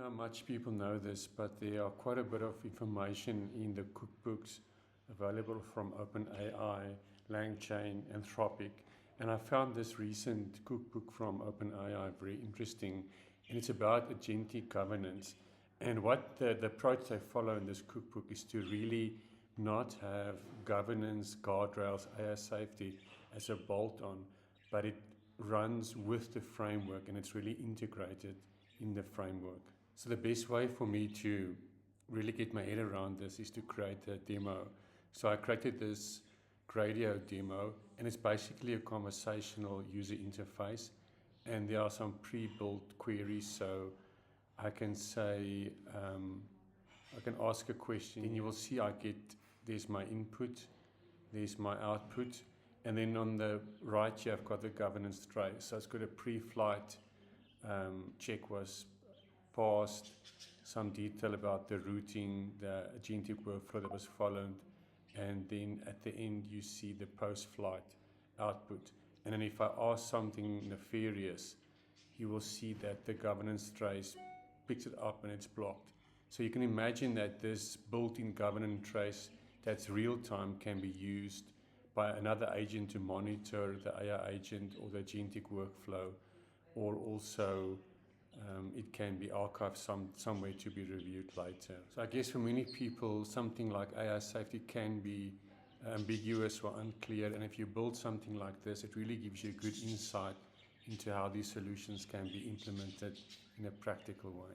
how much people know this, but there are quite a bit of information in the cookbooks available from OpenAI, LangChain, Anthropic. And I found this recent cookbook from OpenAI very interesting, and it's about agentic governance. And what the approach they follow in this cookbook is to really not have governance, guardrails, AI safety as a bolt-on, but it runs with the framework and it's really integrated in the framework. So the best way for me to really get my head around this is to create a demo. So I created this Gradio demo, and it's basically a conversational user interface, and there are some pre-built queries. So I can say, I can ask a question, and you will see there's my input, there's my output, and then on the right here I've got the governance trace. So it's got a pre-flight check was passed, some detail about the routing, the agentic workflow that was followed, and then at the end you see the post-flight output. And then if I ask something nefarious, you will see that the governance trace picks it up and it's blocked. So you can imagine that this built-in governance trace that's real-time can be used by another agent to monitor the AI agent or the agentic workflow, or also it can be archived somewhere to be reviewed later. So I guess for many people, something like AI safety can be ambiguous or unclear, and if you build something like this, it really gives you a good insight into how these solutions can be implemented in a practical way.